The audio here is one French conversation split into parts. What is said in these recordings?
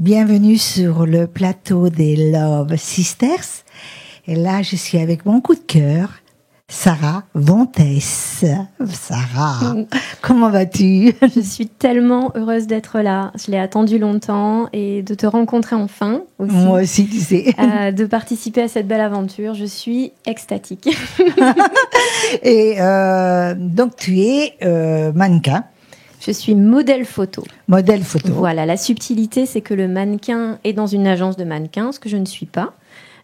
Bienvenue sur le plateau des Love Sisters. Et là, je suis avec mon coup de cœur, Sarah Vontès. Sarah, comment vas-tu? Je suis tellement heureuse d'être là. Je l'ai attendu longtemps et de te rencontrer enfin aussi. Moi aussi, tu sais. De participer à cette belle aventure. Je suis extatique. Et donc, tu es mannequin. Je suis modèle photo. Modèle photo. Voilà, la subtilité, c'est que le mannequin est dans une agence de mannequins, ce que je ne suis pas.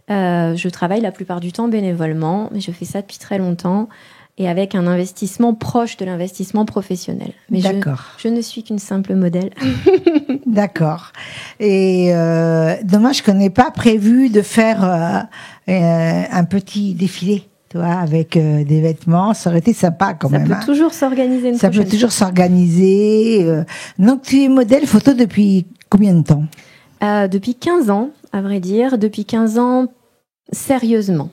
Je travaille la plupart du temps bénévolement, mais je fais ça depuis très longtemps et avec un investissement proche de l'investissement professionnel. Mais D'accord. Je ne suis qu'une simple modèle. D'accord. Et dommage qu'on n'ait pas prévu de faire un petit défilé. Toi, avec des vêtements, ça aurait été sympa quand même. Ça peut toujours s'organiser une Ça prochaine peut toujours s'organiser. Donc, tu es modèle photo depuis combien de temps? Depuis 15 ans, à vrai dire. Depuis 15 ans, sérieusement.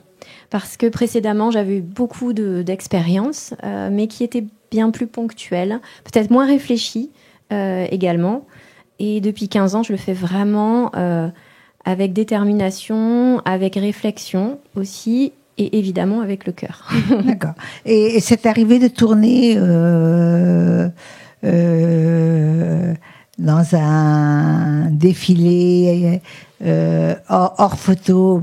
Parce que précédemment, j'avais eu beaucoup d'expériences, mais qui étaient bien plus ponctuelles, peut-être moins réfléchies également. Et depuis 15 ans, je le fais vraiment avec détermination, avec réflexion aussi, et évidemment avec le cœur. D'accord. Et c'est arrivé de tourner dans un défilé hors photo,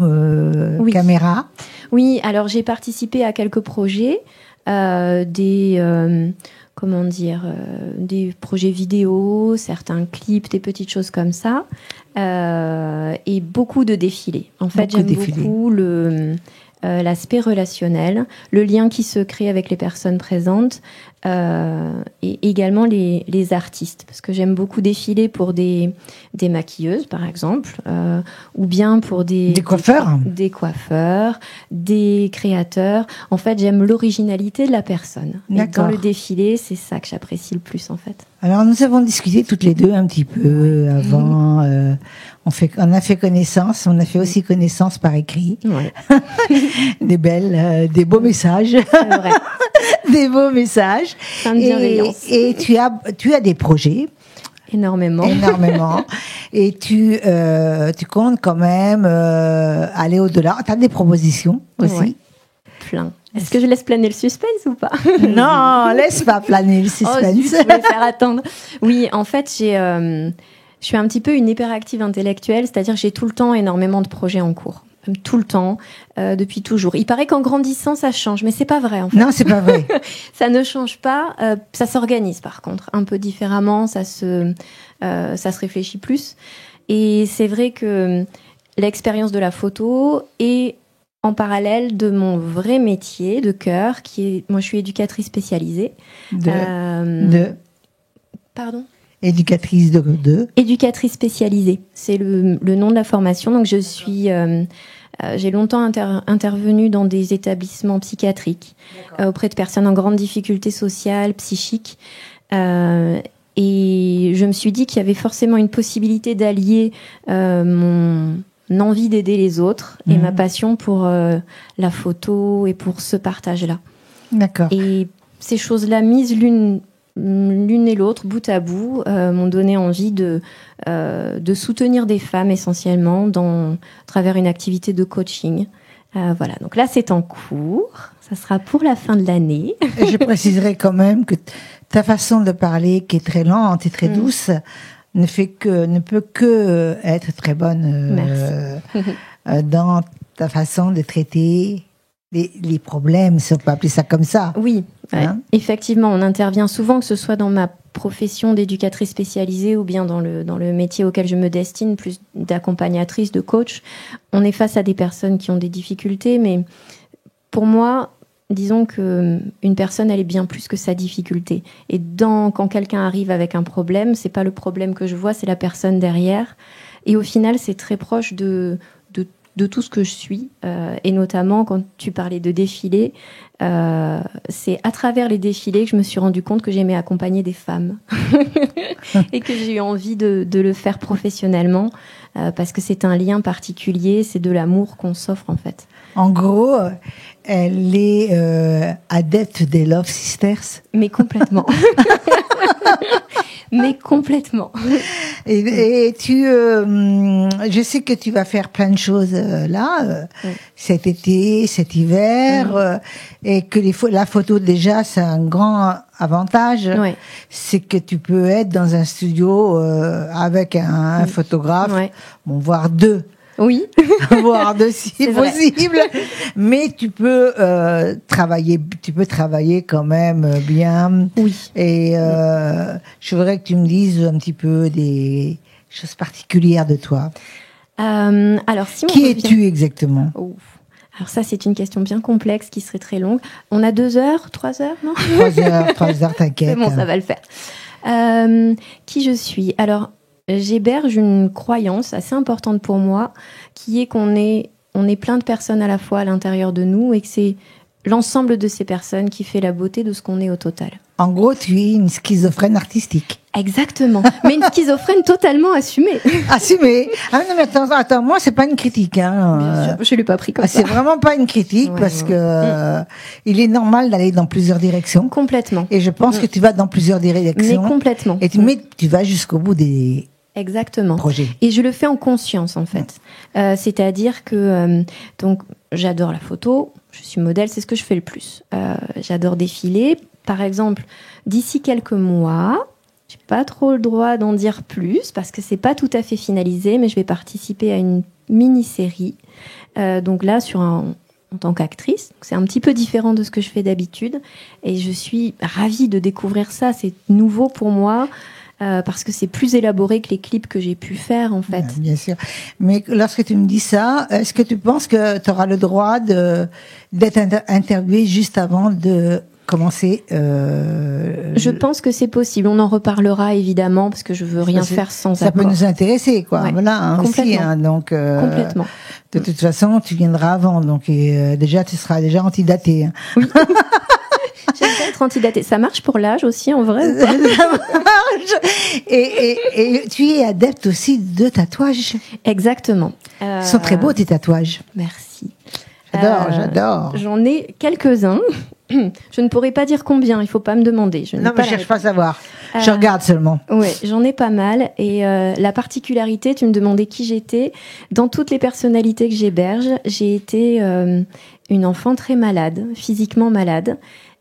Oui. caméra? Oui, alors j'ai participé à quelques projets, des projets vidéo, certains clips, des petites choses comme ça, et beaucoup de défilés. En fait, j'aime beaucoup l'aspect relationnel, le lien qui se crée avec les personnes présentes, et également les artistes, parce que j'aime beaucoup défiler pour des maquilleuses, par exemple, ou bien pour des coiffeurs, des créateurs. En fait, j'aime l'originalité de la personne. Et dans le défilé, c'est ça que j'apprécie le plus, en fait. Alors, nous avons discuté toutes les deux un petit peu avant. On a fait connaissance. On a fait aussi connaissance par écrit. Ouais. des beaux messages. C'est vrai. Des beaux messages. Plein de bienveillance. Et tu as des projets. Énormément. Et tu comptes quand même aller au-delà. Tu as des propositions aussi. Ouais. Plein. Est-ce que je laisse planer le suspense ou pas? Non, laisse pas planer le suspense. Oh, zut, je vais faire attendre. Oui, en fait, je suis un petit peu une hyperactive intellectuelle, c'est-à-dire que j'ai tout le temps énormément de projets en cours. Tout le temps, depuis toujours. Il paraît qu'en grandissant, ça change, mais c'est pas vrai, en fait. Non, c'est pas vrai. Ça ne change pas. Ça s'organise, par contre, un peu différemment. Ça se réfléchit plus. Et c'est vrai que l'expérience de la photo est en parallèle de mon vrai métier de cœur, moi, je suis éducatrice spécialisée. Pardon? Éducatrice de Éducatrice spécialisée, c'est le nom de la formation. Donc je suis, j'ai longtemps intervenu dans des établissements psychiatriques auprès de personnes en grande difficulté sociale, psychique, et je me suis dit qu'il y avait forcément une possibilité d'allier mon envie d'aider les autres et ma passion pour la photo et pour ce partage-là. D'accord. Et ces choses-là mises l'une et l'autre, bout à bout, m'ont donné envie de soutenir des femmes essentiellement à travers une activité de coaching. Voilà, donc là c'est en cours, ça sera pour la fin de l'année. Et je préciserai quand même que ta façon de parler, qui est très lente et très douce, ne peut que être très bonne dans ta façon de traiter les problèmes, si on peut appeler ça comme ça. Oui, hein? Effectivement, on intervient souvent, que ce soit dans ma profession d'éducatrice spécialisée ou bien dans le métier auquel je me destine, plus d'accompagnatrice, de coach. On est face à des personnes qui ont des difficultés, mais pour moi, disons qu'une personne, elle est bien plus que sa difficulté. Et quand quelqu'un arrive avec un problème, c'est pas le problème que je vois, c'est la personne derrière. Et au final, c'est très proche de tout ce que je suis, et notamment quand tu parlais de défilés, c'est à travers les défilés que je me suis rendu compte que j'aimais accompagner des femmes et que j'ai eu envie de le faire professionnellement, parce que c'est un lien particulier, c'est de l'amour qu'on s'offre en fait. En gros, elle est adepte des Love Sisters. Mais complètement. Mais complètement. Et tu, je sais que tu vas faire plein de choses cet été, cet hiver, et que la photo déjà, c'est un grand avantage. Ouais. C'est que tu peux être dans un studio avec un photographe, bon, voire deux. Oui. Voire deux si possible. Mais tu peux travailler quand même bien. Oui. Et je voudrais que tu me dises un petit peu des choses particulières de toi. Alors, si on Qui es-tu exactement? Alors ça, c'est une question bien complexe qui serait très longue. On a 2 heures, 3 heures, non? 3 heures, t'inquiète. C'est bon, ça va le faire. Qui je suis? Alors, j'héberge une croyance assez importante pour moi, qui est qu'on est plein de personnes à la fois à l'intérieur de nous et que c'est l'ensemble de ces personnes qui fait la beauté de ce qu'on est au total. En gros, tu es une schizophrène artistique. Exactement. Mais une schizophrène totalement assumée. Assumée. Ah non, mais attends, moi, c'est pas une critique, hein. Bien sûr, je l'ai pas pris comme ça. C'est vraiment pas une critique parce que il est normal d'aller dans plusieurs directions. Complètement. Et je pense que tu vas dans plusieurs directions. Mais complètement. Et tu vas jusqu'au bout des projets. Et je le fais en conscience, en fait. C'est-à-dire que, donc, j'adore la photo. Je suis modèle, c'est ce que je fais le plus. J'adore défiler. Par exemple, d'ici quelques mois, j'ai pas trop le droit d'en dire plus parce que c'est pas tout à fait finalisé, mais je vais participer à une mini-série. Donc là, en tant qu'actrice. C'est un petit peu différent de ce que je fais d'habitude. Et je suis ravie de découvrir ça. C'est nouveau pour moi. Parce que c'est plus élaboré que les clips que j'ai pu faire, en fait. Bien sûr. Mais lorsque tu me dis ça, est-ce que tu penses que tu auras le droit d'être interviewé juste avant de commencer Je pense que c'est possible. On en reparlera, évidemment, parce que je veux rien faire sans ça accord. peut nous intéresser, quoi. Voilà, complètement. Aussi, donc, complètement. De toute façon, tu viendras avant. Donc, déjà, tu seras déjà antidaté. Oui. J'aime bien être antidatée. Ça marche pour l'âge aussi, en vrai, ou pas? Ça marche. Et tu es adepte aussi de tatouages. Exactement. Ils sont très beaux, tes tatouages. Merci. J'adore. J'en ai quelques-uns. Je ne pourrais pas dire combien, il ne faut pas me demander. Non, mais je cherche pas à savoir. Je regarde seulement. Oui, j'en ai pas mal. Et la particularité, tu me demandais qui j'étais. Dans toutes les personnalités que j'héberge, j'ai été une enfant très malade, physiquement malade.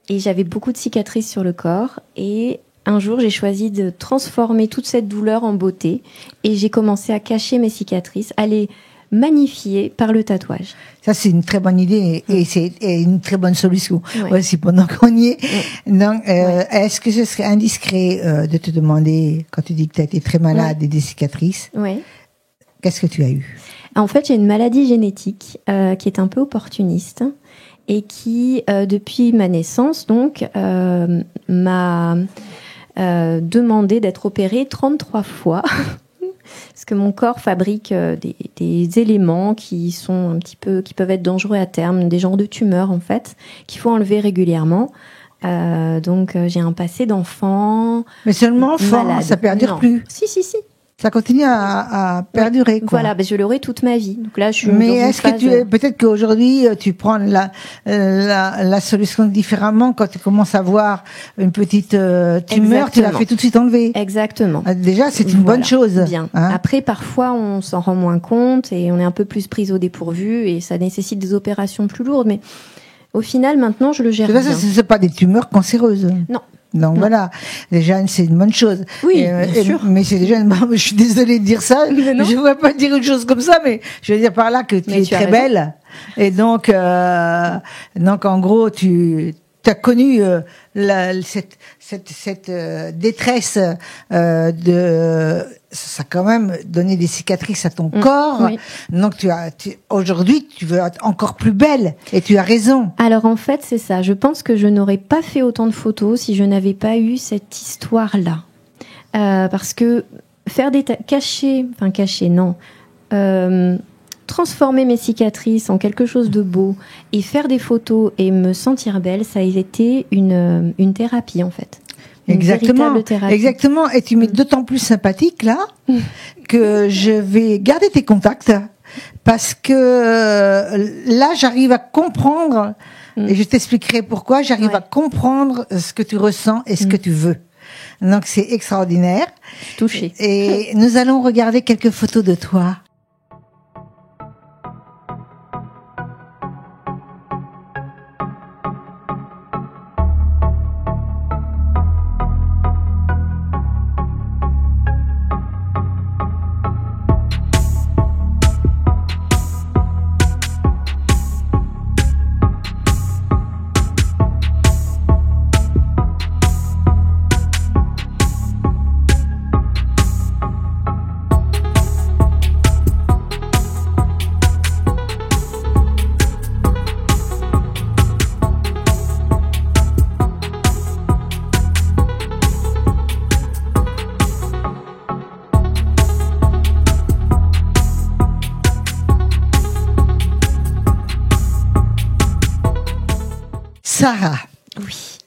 Et j'avais beaucoup de cicatrices sur le corps. Et un jour, j'ai choisi de transformer toute cette douleur en beauté. Et j'ai commencé à cacher mes cicatrices, à les magnifier par le tatouage. Ça, c'est une très bonne idée et c'est une très bonne solution aussi pendant qu'on y est. Donc, est-ce que ce serait indiscret de te demander, quand tu dis que tu as été très malade et des cicatrices, qu'est-ce que tu as eu? En fait, j'ai une maladie génétique qui est un peu opportuniste et qui, depuis ma naissance, donc, m'a demandé d'être opérée 33 fois. Parce que mon corps fabrique des éléments qui peuvent être dangereux à terme, des genres de tumeurs en fait, qu'il faut enlever régulièrement. Donc j'ai un passé d'enfant. Mais seulement enfant, malade. Ça perdure plus. Si. Ça continue à perdurer, quoi. Voilà, je l'aurai toute ma vie. Donc là, je suis. Mais est-ce que peut-être qu'aujourd'hui, tu prends la solution différemment quand tu commences à voir une petite tumeur, tu la fais tout de suite enlever. Exactement. Déjà, c'est une bonne chose. Bien. Après, parfois, on s'en rend moins compte et on est un peu plus prise au dépourvu et ça nécessite des opérations plus lourdes. Mais au final, maintenant, je le gère bien. C'est pas des tumeurs cancéreuses. Non. Donc voilà, déjà c'est une bonne chose. Oui, bien sûr. Mais c'est déjà je suis désolée de dire ça, je ne voudrais pas dire une chose comme ça, mais je veux dire par là que tu es très belle. Et donc en gros, tu as connu cette détresse ça a quand même donné des cicatrices à ton corps. Oui. Donc aujourd'hui, tu veux être encore plus belle et tu as raison. Alors en fait, c'est ça. Je pense que je n'aurais pas fait autant de photos si je n'avais pas eu cette histoire-là. Parce que faire transformer mes cicatrices en quelque chose de beau et faire des photos et me sentir belle, ça a été une thérapie en fait. Exactement. Et tu m'es d'autant plus sympathique là que je vais garder tes contacts parce que là j'arrive à comprendre et je t'expliquerai pourquoi. J'arrive à comprendre ce que tu ressens et ce que tu veux. Donc c'est extraordinaire. Je suis touchée. Et nous allons regarder quelques photos de toi. Sarah. Oui.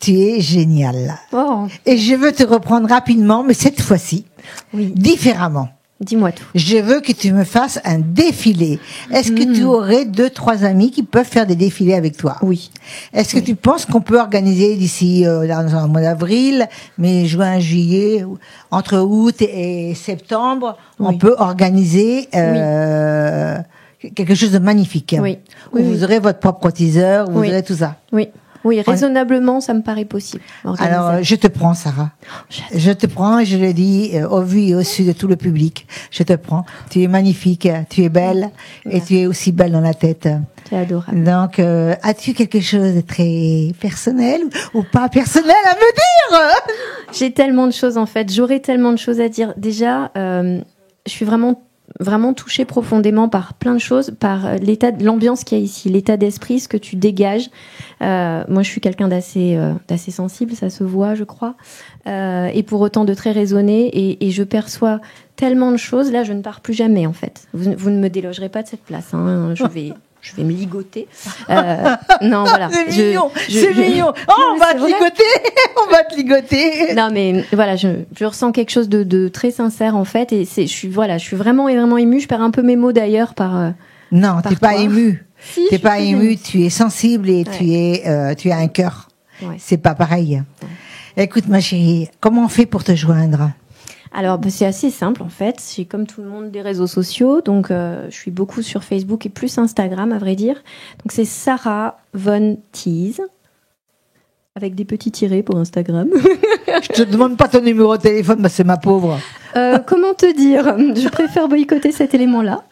Tu es géniale. Oh. Et je veux te reprendre rapidement, mais cette fois-ci, différemment. Dis-moi tout. Je veux que tu me fasses un défilé. Est-ce que tu aurais 2-3 amis qui peuvent faire des défilés avec toi? Oui. Est-ce que tu penses qu'on peut organiser d'ici dans le mois d'avril, mai, juin, juillet, entre août et septembre, on peut organiser quelque chose de magnifique? Oui. Où vous aurez votre propre teaser, vous aurez tout ça. Oui. Oui, raisonnablement, ça me paraît possible. Alors, je te prends, Sarah. Je te prends et je le dis au vu et au su de tout le public. Je te prends. Tu es magnifique, tu es belle et tu es aussi belle dans la tête. Tu es adorable. Donc, as-tu quelque chose de très personnel ou pas personnel à me dire? J'ai tellement de choses, en fait. J'aurais tellement de choses à dire. Déjà, je suis vraiment touchée profondément par plein de choses, par l'ambiance qu'il y a ici, l'état d'esprit, ce que tu dégages. Moi, je suis quelqu'un d'assez sensible, ça se voit, je crois, et pour autant de très raisonné, et je perçois tellement de choses. Là, je ne pars plus jamais, en fait. Vous ne me délogerez pas de cette place, hein. Je vais me ligoter. Non, voilà. C'est mignon, c'est mignon. Oh, on va te ligoter, on va te ligoter. Non, mais voilà, je ressens quelque chose de très sincère, en fait, et je suis vraiment émue. Je perds un peu mes mots, d'ailleurs, Non, t'es pas émue. Si, t'es pas émue, tu es sensible et tu as un cœur. Ouais. C'est pas pareil. Ouais. Écoute, ma chérie, comment on fait pour te joindre? Alors, c'est assez simple, en fait. J'ai, comme tout le monde, des réseaux sociaux. Donc, je suis beaucoup sur Facebook et plus Instagram, à vrai dire. Donc, c'est Sarah Von Teese, avec des petits tirets pour Instagram. Je te demande pas ton numéro de téléphone, bah c'est ma pauvre. Comment te dire? Je préfère boycotter cet élément-là.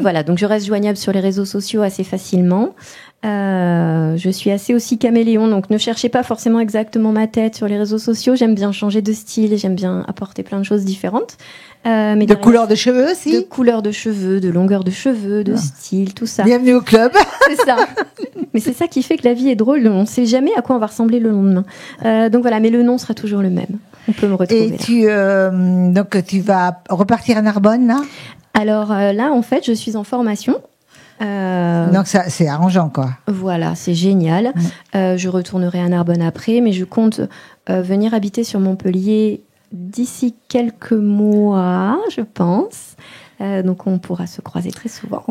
Voilà, donc je reste joignable sur les réseaux sociaux assez facilement. Je suis assez aussi caméléon, donc ne cherchez pas forcément exactement ma tête sur les réseaux sociaux. J'aime bien changer de style, j'aime bien apporter plein de choses différentes. Mais de couleur de cheveux aussi? De couleur de cheveux, de longueur de cheveux, de style, tout ça. Bienvenue au club. C'est ça. Mais c'est ça qui fait que la vie est drôle. On ne sait jamais à quoi on va ressembler le lendemain. Donc voilà, mais le nom sera toujours le même. On peut me retrouver. Et donc tu vas repartir à Narbonne, là? Alors là, en fait, je suis en formation. Donc ça, c'est arrangeant, quoi. Voilà, c'est génial. Je retournerai à Narbonne après, mais je compte venir habiter sur Montpellier d'ici quelques mois, je pense. Donc on pourra se croiser très souvent.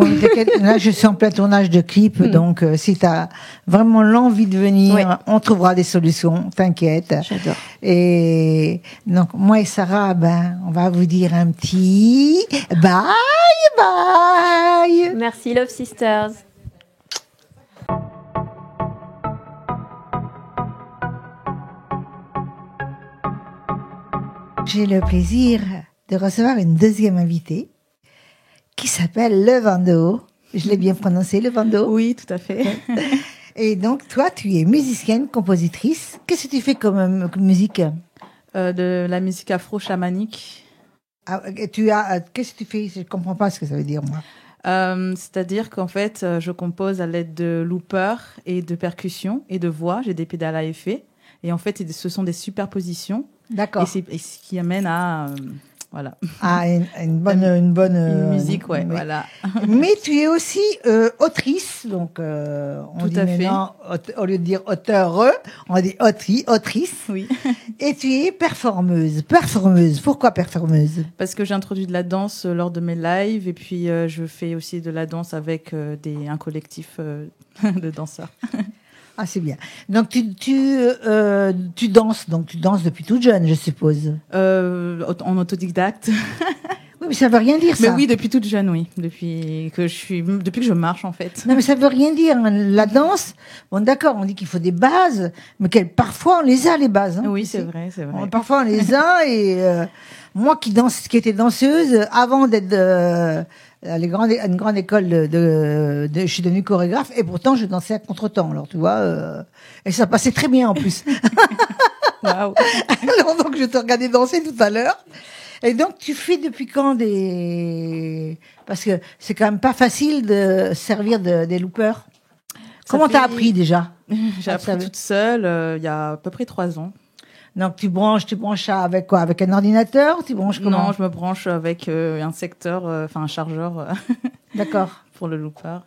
Là, je suis en plein tournage de clip, donc si tu as vraiment l'envie de venir, on trouvera des solutions, t'inquiète. J'adore. Et donc moi et Sarah, on va vous dire un petit bye bye. Merci Love Sisters. J'ai le plaisir de recevoir une deuxième invitée qui s'appelle Levando. Je l'ai bien prononcé, Levando? Oui, tout à fait. Et donc, toi, tu es musicienne, compositrice. Qu'est-ce que tu fais comme musique? De la musique afro-chamanique. Qu'est-ce que tu fais? Je ne comprends pas ce que ça veut dire, moi. C'est-à-dire qu'en fait, je compose à l'aide de loopers et de percussions et de voix. J'ai des pédales à effet. Et en fait, ce sont des superpositions. D'accord. Et ce qui amène à... voilà. Ah, une bonne musique, ouais, voilà. Mais tu es aussi autrice, donc on tout dit à fait. Au lieu de dire auteur, on dit autrice. Oui. Et tu es performeuse. Pourquoi performeuse? Parce que j'ai introduit de la danse lors de mes lives et puis je fais aussi de la danse avec un collectif de danseurs. Ah, c'est bien. Donc, tu danses. Donc, tu danses depuis toute jeune, je suppose. En autodidacte. Oui, mais ça veut rien dire, ça. Mais oui, depuis toute jeune, oui. Depuis que je marche, en fait. Non, mais ça veut rien dire. La danse, bon, d'accord, on dit qu'il faut des bases, mais parfois, on les a, les bases. Hein, oui, c'est vrai, c'est vrai. Parfois, on les a, et moi qui étais danseuse, avant d'être à une grande école je suis devenue chorégraphe, et pourtant, je dansais à contre-temps. Alors, tu vois, et ça passait très bien, en plus. Waouh. Alors, donc, je te regardais danser tout à l'heure. Et donc, tu fais depuis quand parce que c'est quand même pas facile de servir des loopers. Comment t'as appris déjà? J'ai appris toute seule il y a à peu près 3 ans. Donc, tu branches ça avec quoi? Avec un ordinateur? Tu branches comment? Non, je me branche avec un secteur, un chargeur. D'accord. Pour le looper.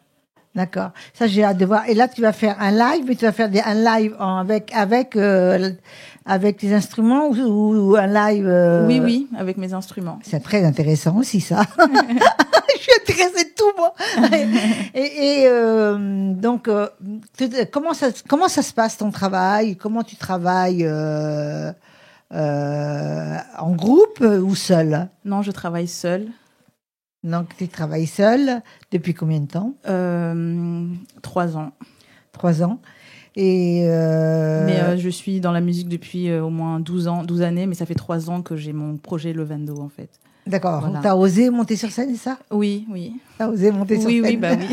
D'accord. Ça, j'ai hâte de voir. Et là, tu vas faire un live, mais tu vas faire un live avec tes instruments ou un live Oui, avec mes instruments. C'est très intéressant aussi, ça. Je suis intéressée de tout, moi. Donc, comment ça se passe, ton travail? Comment tu travailles en groupe ou seul? Non, je travaille seule. Donc, tu travailles seule depuis combien de temps? 3 ans. 3 ans. Mais je suis dans la musique depuis au moins 12 années, mais ça fait 3 ans que j'ai mon projet Le Vando, en fait. D'accord. Voilà. T'as osé monter sur scène, c'est ça? Oui, oui. T'as osé monter sur scène? Oui, bah oui.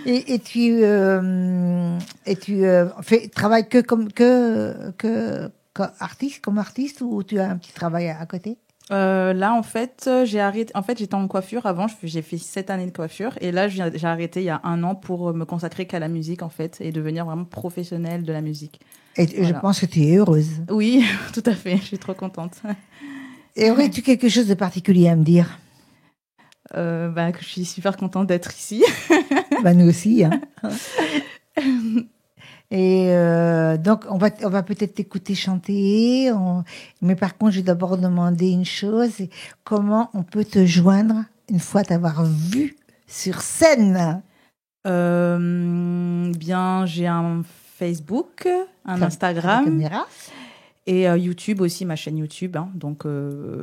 et tu travailles que artiste, ou tu as un petit travail à côté? Là, en fait, j'ai arrêté. En fait, j'étais en coiffure avant. J'ai fait 7 années de coiffure. Et là, j'ai arrêté il y a 1 an pour me consacrer qu'à la musique, en fait, et devenir vraiment professionnelle de la musique. Et voilà. Je pense que tu es heureuse. Oui, tout à fait. Je suis trop contente. Et aurais-tu quelque chose de particulier à me dire? Que je suis super contente d'être ici. Nous aussi, hein. Et donc, on va peut-être t'écouter chanter. Mais par contre, je vais d'abord demander une chose. Comment on peut te joindre une fois t'avoir vu sur scène? Bien, j'ai un Facebook, un Instagram. Et YouTube aussi, ma chaîne YouTube. Hein. Donc,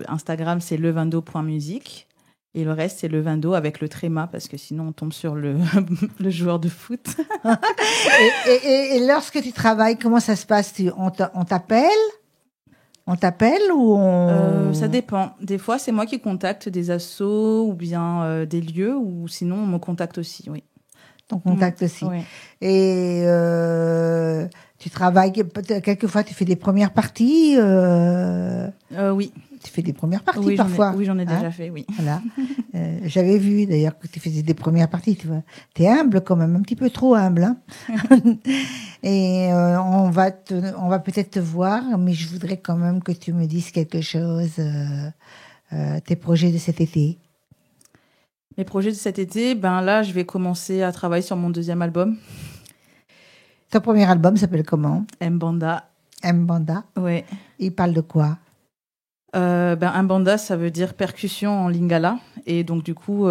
Instagram, c'est levando.musique. Et le reste, c'est le Vando avec le tréma, parce que sinon, on tombe sur le joueur de foot. et lorsque tu travailles, comment ça se passe? On t'appelle? On t'appelle ou Ça dépend. Des fois, c'est moi qui contacte des assos ou bien des lieux, ou sinon, on me contacte aussi, oui. On contacte aussi. Oui. Et tu travailles, quelquefois, tu fais des premières parties Oui. Tu fais des premières parties parfois. Oui, j'en ai déjà fait, oui. Voilà. J'avais vu d'ailleurs que tu faisais des premières parties. Tu vois, t'es humble quand même, un petit peu trop humble. Hein. Et on va peut-être te voir, mais je voudrais quand même que tu me dises quelque chose. Tes projets de cet été. Mes projets de cet été, là, je vais commencer à travailler sur mon 2e album. Ton premier album s'appelle comment? Mbanda. Mbanda. Oui. Il parle de quoi? Mbanda, ça veut dire percussion en lingala. Et donc, du coup,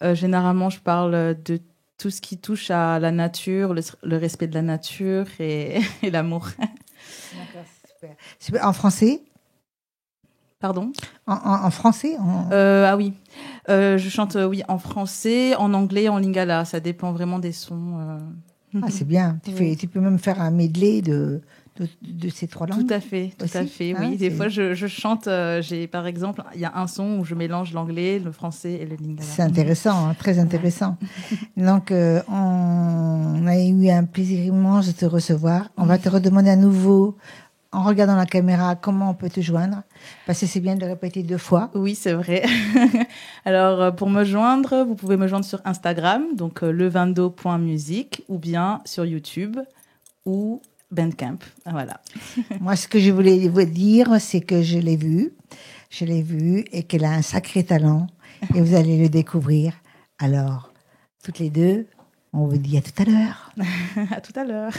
généralement, je parle de tout ce qui touche à la nature, le respect de la nature et l'amour. D'accord, super. En français? Pardon? En français? Ah oui. Je chante en français, en anglais, en lingala. Ça dépend vraiment des sons. Ah, c'est bien. Tu peux même faire un medley de ces 3 langues. Tout à fait, oui. Des fois, je chante, par exemple, il y a un son où je mélange l'anglais, le français et le lingala. C'est intéressant, hein, très intéressant. Donc, on a eu un plaisir immense de te recevoir. On va te redemander à nouveau, en regardant la caméra, comment on peut te joindre. Parce que c'est bien de le répéter 2 fois. Oui, c'est vrai. Alors, pour me joindre, vous pouvez me joindre sur Instagram, donc levando.musique, ou bien sur YouTube, ou Bandcamp, voilà. Moi, ce que je voulais vous dire, c'est que je l'ai vue, et qu'elle a un sacré talent, et vous allez le découvrir. Alors, toutes les deux, on vous dit à tout à l'heure. À tout à l'heure.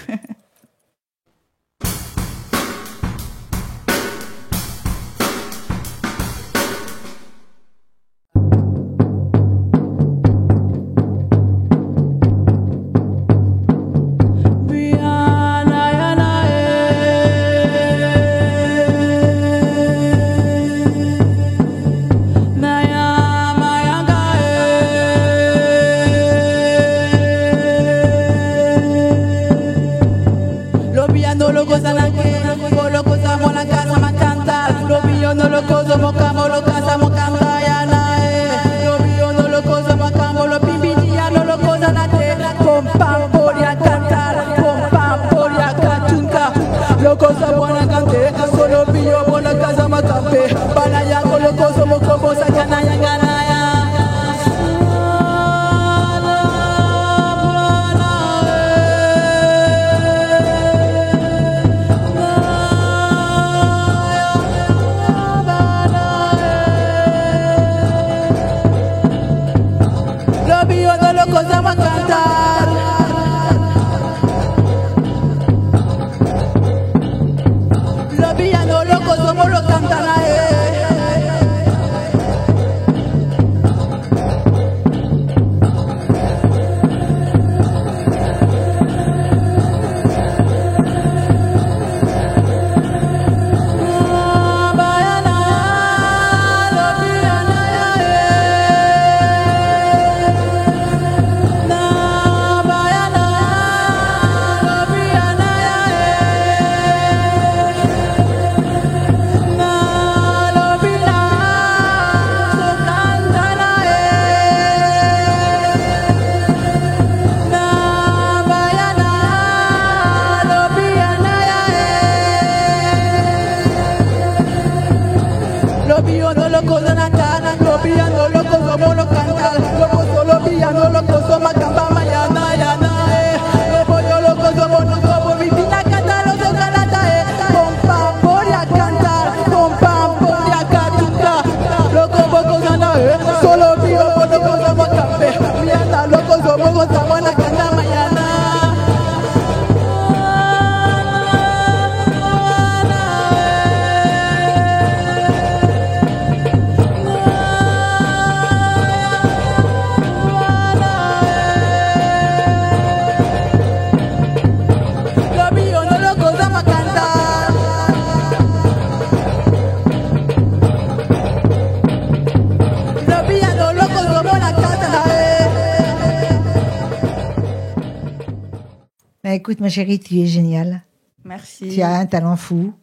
Écoute, ma chérie, tu es géniale. Merci. Tu as un talent fou.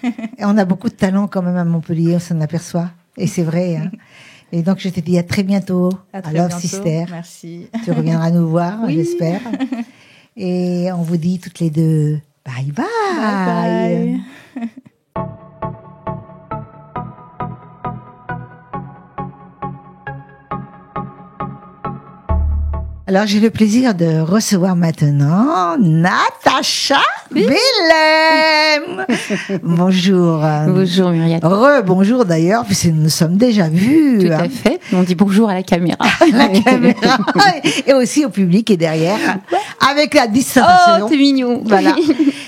Et on a beaucoup de talent quand même à Montpellier, on s'en aperçoit. Et c'est vrai. Hein. Et donc, je te dis à très bientôt à Love Sister. Merci. Tu reviendras nous voir, oui. J'espère. Et on vous dit toutes les deux bye bye. Bye bye. Alors, j'ai le plaisir de recevoir maintenant Natacha Willem. Bonjour. Bonjour Muriel. Rebonjour d'ailleurs, puisque nous nous sommes déjà vus. Tout à fait. On dit bonjour à la caméra. La caméra. Et aussi au public et derrière. Avec la distanciation. Oh, c'est mignon. Voilà.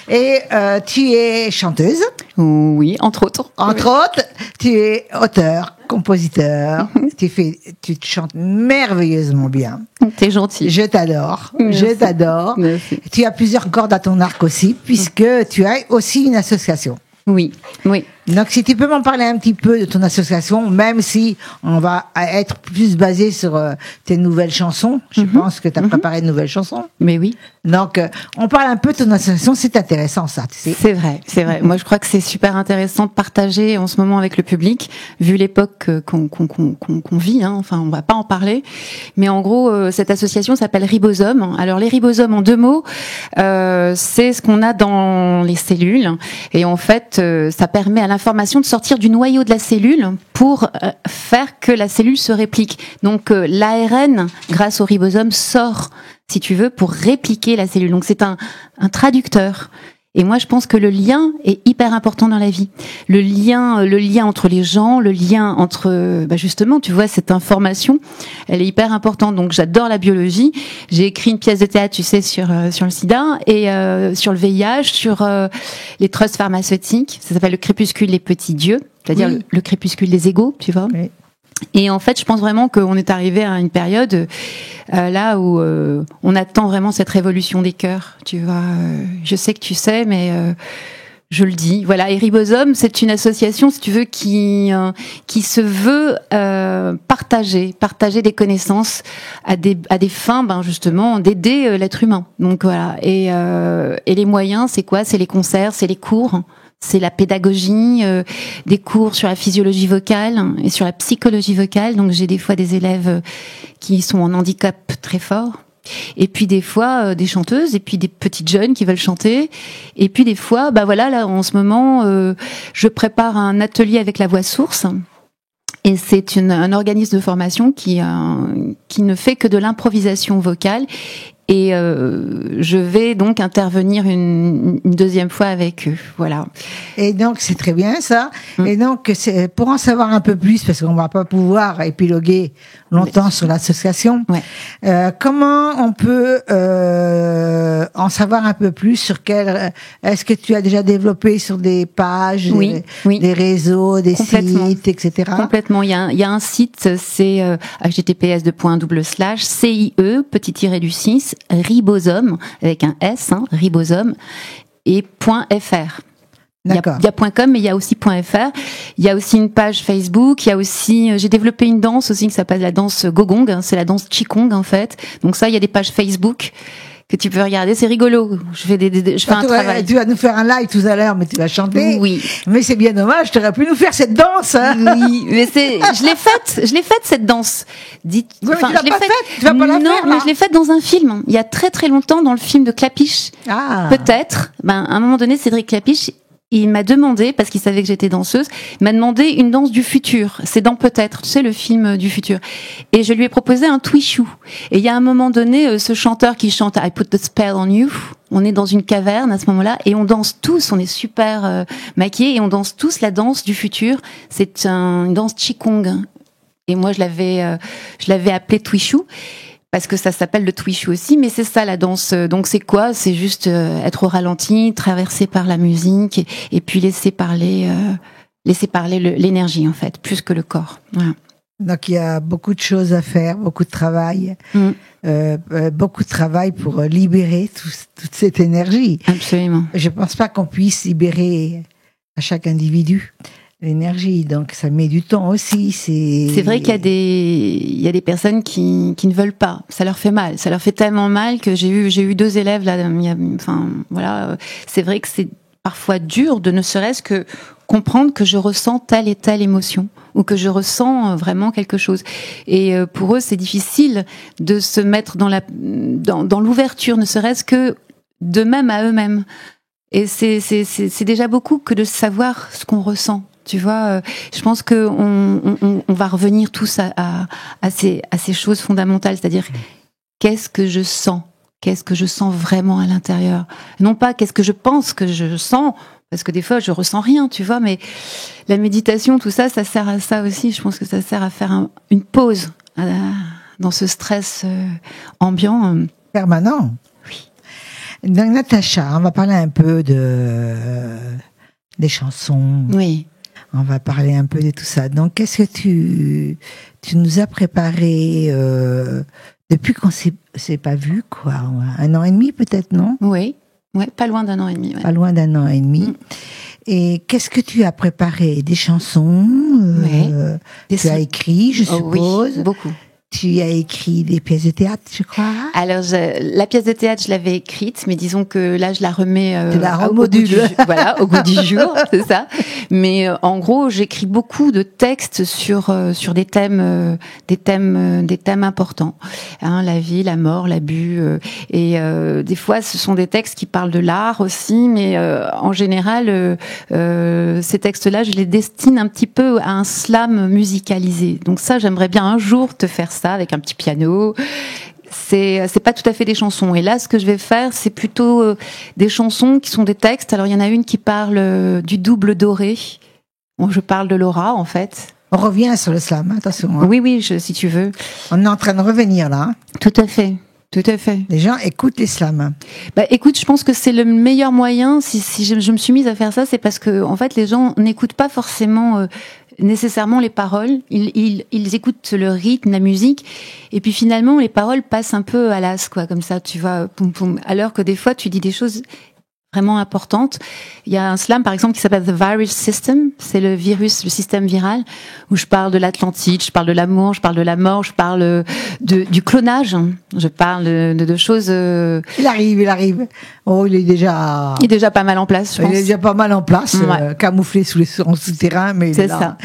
Et tu es chanteuse. Oui, entre autres. Entre autres, tu es auteur, compositeur. Tu chantes merveilleusement bien. T'es gentil. Je t'adore. Merci. Je t'adore. Merci. Tu as plusieurs cordes à ton arc aussi, puisque tu as aussi une association. Oui, oui. Donc, si tu peux m'en parler un petit peu de ton association, même si on va être plus basé sur tes nouvelles chansons. Je pense que tu as préparé de nouvelles chansons. Mais oui. Donc, on parle un peu de ton association. C'est intéressant, ça, tu sais. C'est vrai, c'est vrai. Moi, je crois que c'est super intéressant de partager en ce moment avec le public, vu l'époque qu'on vit. Hein. Enfin, on va pas en parler. Mais en gros, cette association s'appelle Ribosome. Alors, les ribosomes, en 2 mots, c'est ce qu'on a dans les cellules. Et en fait, ça permet à l'information de sortir du noyau de la cellule pour faire que la cellule se réplique. Donc l'ARN, grâce au ribosome, sort, si tu veux, pour répliquer la cellule. Donc c'est un traducteur. Et moi, je pense que le lien est hyper important dans la vie. Le lien entre les gens, le lien entre, justement, tu vois, cette information, elle est hyper importante. Donc, j'adore la biologie. J'ai écrit une pièce de théâtre, tu sais, sur le sida et sur le VIH, sur les trusts pharmaceutiques. Ça s'appelle Le crépuscule des petits dieux, c'est-à-dire le crépuscule des égos, tu vois. Oui. Et en fait, je pense vraiment qu'on est arrivé à une période là où on attend vraiment cette révolution des cœurs. Tu vois, je sais que tu sais, mais je le dis. Voilà, et Ribosome, c'est une association, si tu veux, qui se veut partager des connaissances à des fins, justement, d'aider l'être humain. Donc voilà. Et les moyens, c'est quoi ? C'est les concerts, c'est les cours. C'est la pédagogie, des cours sur la physiologie vocale et sur la psychologie vocale. Donc j'ai des fois des élèves qui sont en handicap très fort. Et puis des fois des chanteuses, et puis des petites jeunes qui veulent chanter. Et puis des fois, là en ce moment, je prépare un atelier avec la voix source. Et c'est un organisme de formation qui ne fait que de l'improvisation vocale. Et je vais donc intervenir une deuxième fois avec eux, voilà. Et donc c'est très bien ça. Et donc c'est pour en savoir un peu plus, parce qu'on va pas pouvoir épiloguer longtemps sur l'association. Ouais. Comment on peut en savoir un peu plus sur est-ce que tu as déjà développé sur des pages, des réseaux, des sites, etc. Complètement. Il y a un site, c'est https://CIE _6 Ribosome avec un S, Ribosome et .fr. Il y a .com, mais il y a aussi .fr. Il y a aussi une page Facebook. Il y a aussi, j'ai développé une danse aussi qui s'appelle la danse Gogong. C'est la danse Qigong en fait. Donc ça, il y a des pages Facebook que tu peux regarder, c'est rigolo. Je fais un travail. Tu vas nous faire un live tout à l'heure, mais tu vas chanter. Oui. Mais c'est bien dommage, tu aurais pu nous faire cette danse. Hein. Oui, mais je l'ai faite cette danse. Tu vas pas la faire, non, mais je l'ai faite dans un film. Il y a très très longtemps, dans le film de Clapiche. Ah. Peut-être. À un moment donné, Cédric Clapiche, il m'a demandé, parce qu'il savait que j'étais danseuse, il m'a demandé une danse du futur. C'est dans Peut-être, tu sais, le film du futur. Et je lui ai proposé un Twishu. Et il y a un moment donné, ce chanteur qui chante I Put the Spell on You, on est dans une caverne à ce moment-là, et on danse tous, on est super maquillés, et on danse tous la danse du futur. C'est une danse Qigong. Et moi, je l'avais appelé Twishu. Parce que ça s'appelle le Twishu aussi, mais c'est ça la danse. Donc c'est quoi ? C'est juste être au ralenti, traversé par la musique, et puis laisser parler l'énergie en fait, plus que le corps. Voilà. Donc il y a beaucoup de choses à faire, beaucoup de travail, beaucoup de travail pour libérer toute cette énergie. Absolument. Je pense pas qu'on puisse libérer à chaque individu l'énergie, donc ça met du temps aussi. C'est vrai qu'il y a des personnes qui ne veulent pas. Ça leur fait mal. Ça leur fait tellement mal que j'ai eu 2 élèves là. Enfin voilà, c'est vrai que c'est parfois dur de ne serait-ce que comprendre que je ressens telle et telle émotion ou que je ressens vraiment quelque chose. Et pour eux, c'est difficile de se mettre dans l'ouverture, ne serait-ce que d'eux-mêmes à eux-mêmes. Et c'est déjà beaucoup que de savoir ce qu'on ressent. Tu vois, je pense que on va revenir tous à ces choses fondamentales, c'est-à-dire qu'est-ce que je sens vraiment à l'intérieur, non pas qu'est-ce que je pense que je sens, parce que des fois je ressens rien, tu vois, mais la méditation, tout ça, ça sert à ça aussi. Je pense que ça sert à faire une pause dans ce stress ambiant permanent. Oui. Donc Natacha, on va parler un peu des chansons. Oui. On va parler un peu de tout ça. Donc, qu'est-ce que tu nous as préparé depuis qu'on s'est pas vu, quoi, 1 an et demi peut-être, non ? Oui, pas loin d'1 an et demi. Ouais. Pas loin d'1 an et demi. Et qu'est-ce que tu as préparé ? Des chansons tu as écrit, je suppose. Oui, beaucoup. Tu as écrit des pièces de théâtre, je crois. Alors, la pièce de théâtre, je l'avais écrite, mais disons que là, je la remets au goût du jour, c'est ça. Mais en gros, j'écris beaucoup de textes sur des thèmes importants, hein, la vie, la mort, l'abus, et des fois, ce sont des textes qui parlent de l'art aussi, mais en général, ces textes-là, je les destine un petit peu à un slam musicalisé. Donc ça, j'aimerais bien un jour te faire ça avec un petit piano. C'est pas tout à fait des chansons. Et là, ce que je vais faire, c'est plutôt des chansons qui sont des textes. Alors, il y en a une qui parle du double doré. Bon, je parle de Laura, en fait. On revient sur le slam, attention. Hein. Oui, si tu veux. On est en train de revenir, là. Hein. Tout à fait. Les gens écoutent les slams. Écoute, je pense que c'est le meilleur moyen. Si je me suis mise à faire ça, c'est parce que, en fait, les gens n'écoutent pas forcément nécessairement les paroles. Ils écoutent le rythme, la musique, et puis finalement, les paroles passent un peu à l'as, quoi, comme ça, tu vois, poum poum. Alors que des fois, tu dis des choses vraiment importante. Il y a un slam, par exemple, qui s'appelle The Virus System. C'est le système viral, où je parle de l'Atlantide, je parle de l'amour, je parle de la mort, je parle du clonage. Je parle de choses... Il arrive. Oh, il est déjà pas mal en place, je pense. Il est déjà pas mal en place, ouais. Camouflé en souterrain, mais c'est ça.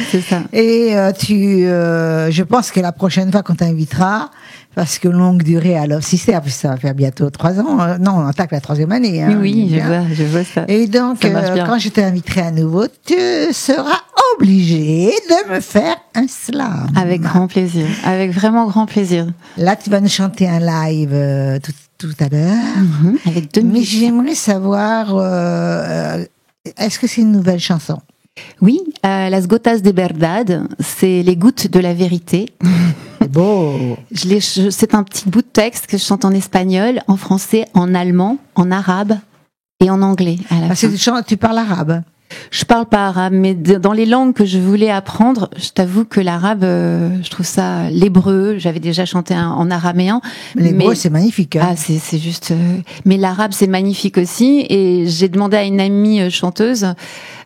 Et je pense que la prochaine fois qu'on t'invitera, parce que longue durée à Love Sister, puis ça va faire bientôt 3 ans. Non, on attaque la 3e année. Hein, oui, je vois ça. Et donc, quand je t'inviterai à nouveau, tu seras obligé de me faire un slam. Avec grand plaisir. Avec vraiment grand plaisir. Là, tu vas nous chanter un live tout à l'heure. Avec 2 minutes. Mais j'aimerais savoir, est-ce que c'est une nouvelle chanson ? Oui, Las Gotas de Verdad, c'est les gouttes de la vérité. C'est beau. C'est un petit bout de texte que je chante en espagnol, en français, en allemand, en arabe et en anglais. Parce que tu parles arabe. Je parle pas arabe, mais dans les langues que je voulais apprendre, je t'avoue que l'arabe, je trouve ça, l'hébreu, j'avais déjà chanté en araméen. L'hébreu, c'est magnifique. Hein. Ah, c'est juste, mais l'arabe, c'est magnifique aussi, et j'ai demandé à une amie chanteuse,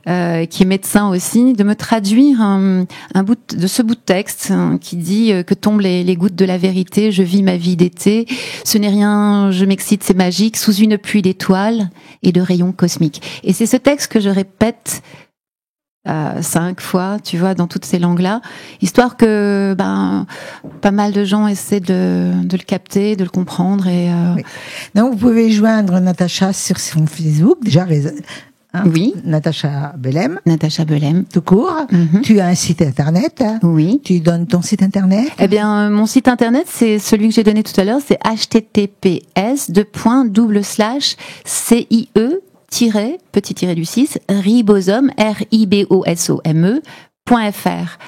qui est médecin aussi, de me traduire un bout de ce bout de texte qui dit que tombent les gouttes de la vérité, je vis ma vie d'été, ce n'est rien, je m'excite, c'est magique, sous une pluie d'étoiles et de rayons cosmiques. Et c'est ce texte que je répète 5 fois, tu vois, dans toutes ces langues-là, histoire que pas mal de gens essaient de le capter, de le comprendre. Et oui. Donc vous pouvez joindre Natacha sur son Facebook, déjà Hein, oui. Natacha Belem. Natacha Belem. Tout court. Tu as un site internet. Oui. Tu donnes ton site internet. Eh bien, mon site internet, c'est celui que j'ai donné tout à l'heure, c'est https://CIE-petit-du-6 ribosome ribosome.fr.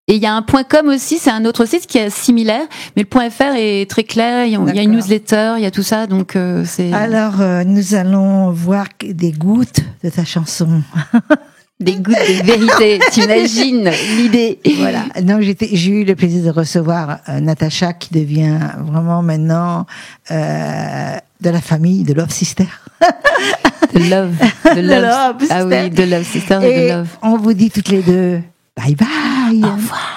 Et il y a un .com aussi, c'est un autre site qui est similaire, mais le .fr est très clair, il y a une newsletter, il y a tout ça, donc c'est... Alors, nous allons voir des gouttes de ta chanson. Des gouttes de vérité, t'imagines l'idée. Voilà, donc j'ai eu le plaisir de recevoir Natacha, qui devient vraiment maintenant de la famille de Love Sister. De Love Sister. Ah oui, de Love Sister et de Love. On vous dit toutes les deux bye bye. Au revoir.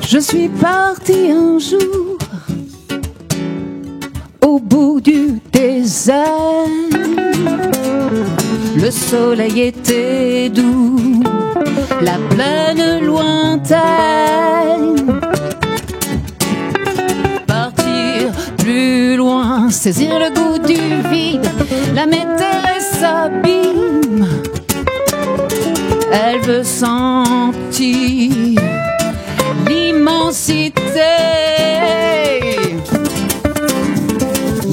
Je suis partie un jour au bout du désert. Le soleil était doux, la plaine lointaine. Partir plus loin, saisir le goût du vide. La maîtresse s'abîme, elle veut sentir l'immensité.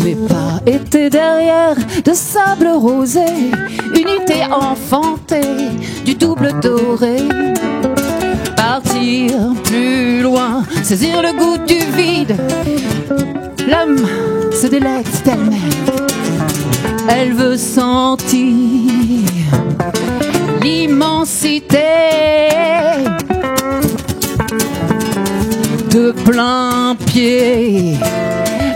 Mes pas étaient derrière de sable rosé, unité enfantée du double doré. Partir plus loin, saisir le goût du vide. L'âme se délecte d'elle-même, elle veut sentir l'immensité. De plein pied,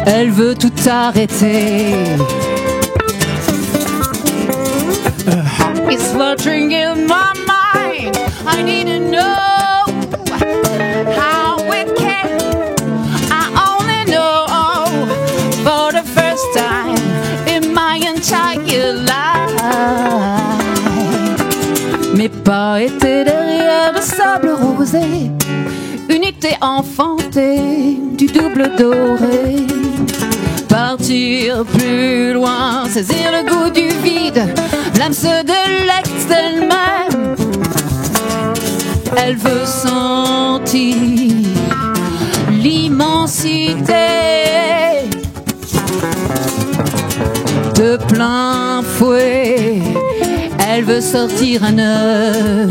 elle veut tout arrêter. Her heart is fluttering in my mind. I need to know how it can. I only know for the first time in my entire life. Mes pas étaient derrière le sable rosé, unité enfantée du double doré. Partir plus loin, saisir le goût du vide. L'âme se délecte d'elle-même, elle veut sentir l'immensité. De plein fouet, elle veut sortir à neuf.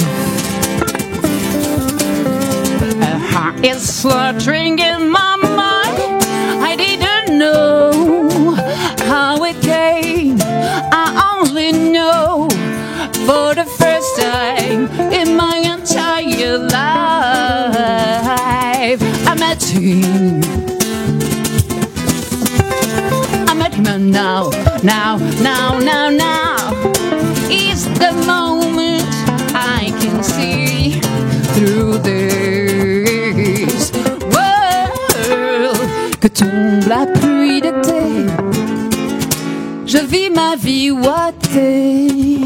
It's fluttering in my mind. I didn't know how it came. I only know for the first time in my entire life. I met him. I met him now. It's the moment I can see through this world. Que tombe la pluie d'été, je vis ma vie ouatée.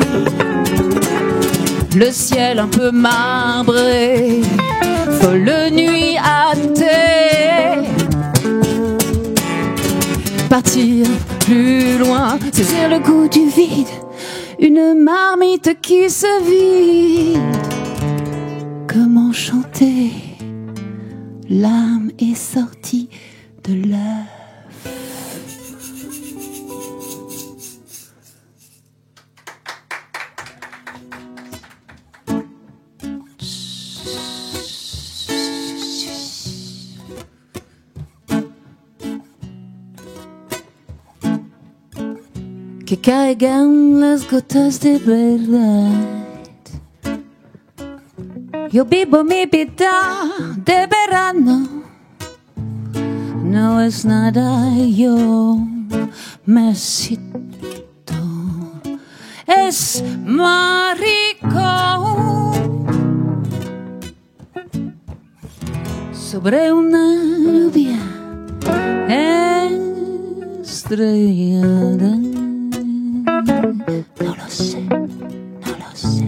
Le ciel un peu marbré, folle nuit hâtée. Partir plus loin, saisir le goût du vide. Une marmite qui se vide. Comment chanter? L'âme est sortie de l'œuf. Que caigan las gotas de verdad. Yo vivo mi vida de verano. No es nada, yo me siento. Es más rico sobre una lluvia estrellada. No lo sé, no lo sé.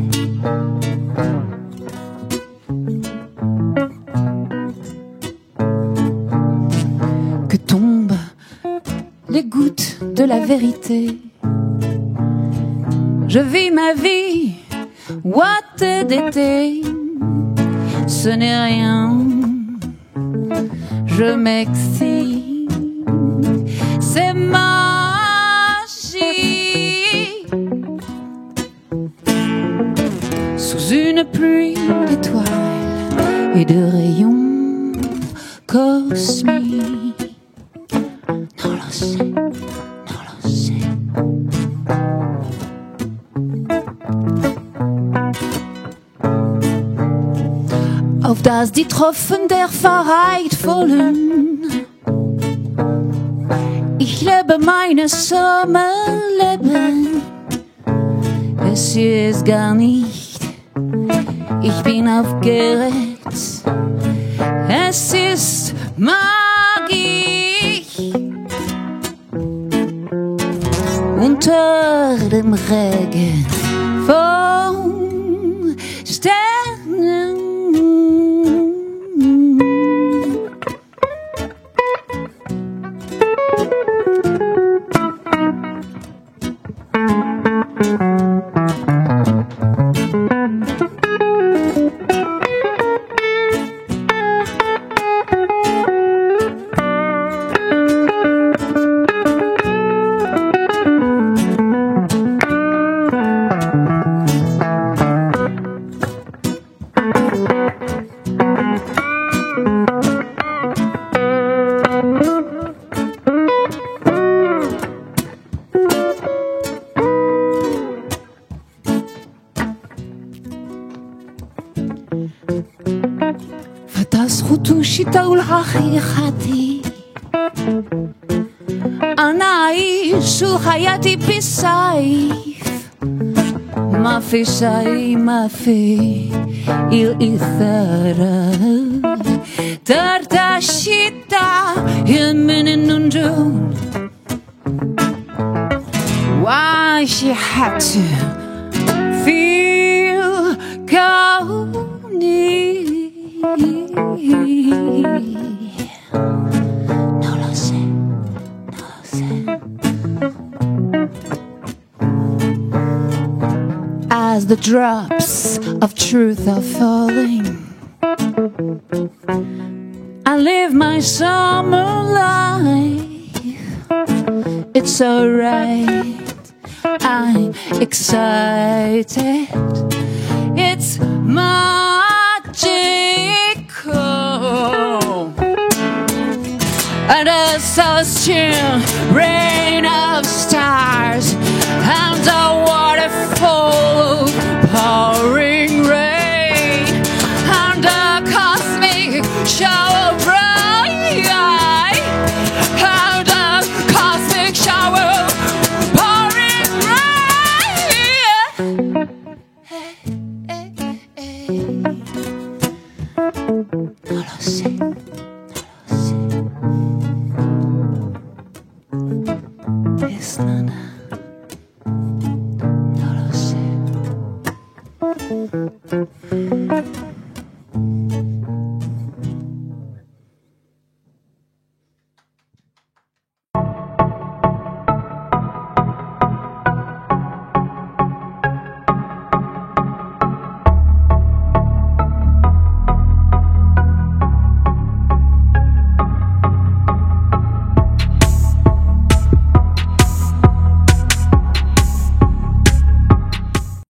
Que tombent les gouttes de la vérité. Je vis ma vie, ouate d'été. Ce n'est rien, je m'excite. C'est magie. Sous une pluie d'étoiles et de rayons cosmiques. Non lo sé, non lo sé. Auf das die Tropfen der Wahrheit fallen. Ich lebe meine Sommerleben. Es hier ist gar nicht. Ich bin aufgeregt. Es ist Magie. Unter dem Regen von Sternen. חייכתי עיניי שו חייתי בסייף מאפי שי מאפי איר אית'רה תרתה שיטה ימין נונג'ון Why she had to feel No lo sé, no lo sé. As the drops of truth are falling, I live my summer life. It's alright, I'm excited. It's magical. And a celestial rain of stars and a waterfall pouring